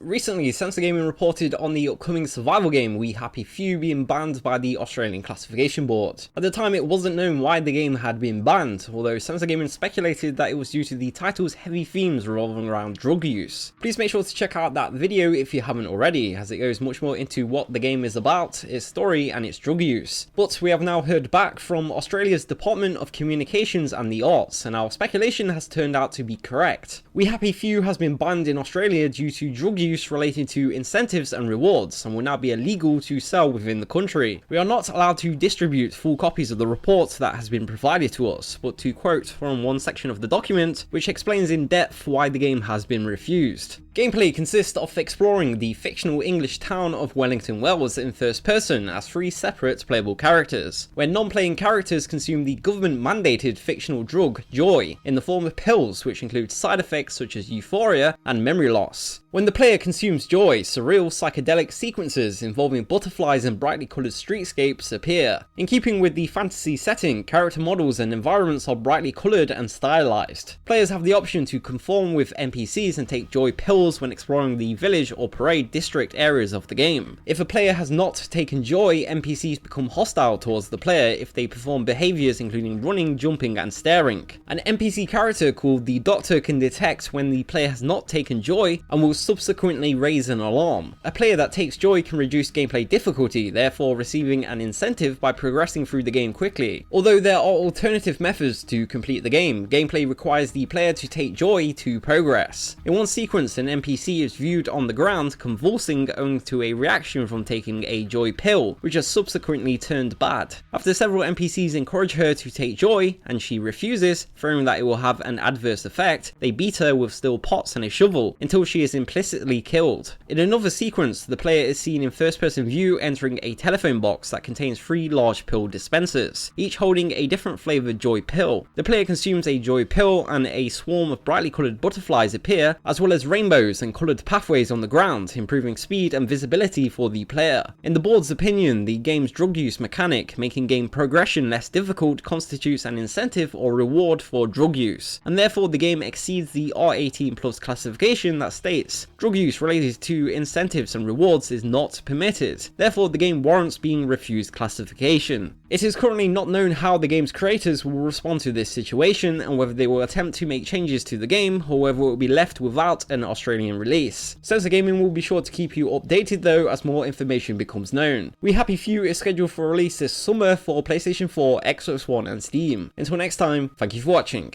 Recently, Censored Gaming reported on the upcoming survival game We Happy Few being banned by the Australian Classification Board. At the time, it wasn't known why the game had been banned, although Censored Gaming speculated that it was due to the title's heavy themes revolving around drug use. Please make sure to check out that video if you haven't already, as it goes much more into what the game is about, its story and its drug use. But we have now heard back from Australia's Department of Communications and the Arts, and our speculation has turned out to be correct. We Happy Few has been banned in Australia due to drug use related to incentives and rewards, and will now be illegal to sell within the country. We are not allowed to distribute full copies of the report that has been provided to us, but to quote from one section of the document, which explains in depth why the game has been refused. Gameplay consists of exploring the fictional English town of Wellington Wells in first person as 3 separate playable characters, where non-playing characters consume the government-mandated fictional drug Joy in the form of pills, which include side effects such as euphoria and memory loss. When the player consumes Joy, surreal psychedelic sequences involving butterflies and brightly coloured streetscapes appear. In keeping with the fantasy setting, character models and environments are brightly coloured and stylised. Players have the option to conform with NPCs and take Joy pills when exploring the village or parade district areas of the game. If a player has not taken Joy, NPCs become hostile towards the player if they perform behaviours including running, jumping and staring. An NPC character called the Doctor can detect when the player has not taken Joy and will subsequently raise an alarm. A player that takes Joy can reduce gameplay difficulty, therefore receiving an incentive by progressing through the game quickly. Although there are alternative methods to complete the game, gameplay requires the player to take Joy to progress. In one sequence, an NPC is viewed on the ground convulsing owing to a reaction from taking a Joy pill, which has subsequently turned bad. After several NPCs encourage her to take Joy, and she refuses, fearing that it will have an adverse effect, they beat her with steel pots and a shovel until she is implicitly killed. In another sequence, the player is seen in first person view entering a telephone box that contains 3 large pill dispensers, each holding a different flavoured Joy pill. The player consumes a Joy pill and a swarm of brightly coloured butterflies appear, as well as rainbows and coloured pathways on the ground, improving speed and visibility for the player. In the board's opinion, the game's drug use mechanic, making game progression less difficult, constitutes an incentive or reward for drug use, and therefore the game exceeds the R18+ classification that states drug use related to incentives and rewards is not permitted. Therefore, the game warrants being refused classification. It is currently not known how the game's creators will respond to this situation, and whether they will attempt to make changes to the game, or whether it will be left without an Australian release. Censored Gaming will be sure to keep you updated though as more information becomes known. We Happy Few is scheduled for release this summer for PlayStation 4, Xbox One and Steam. Until next time, thank you for watching.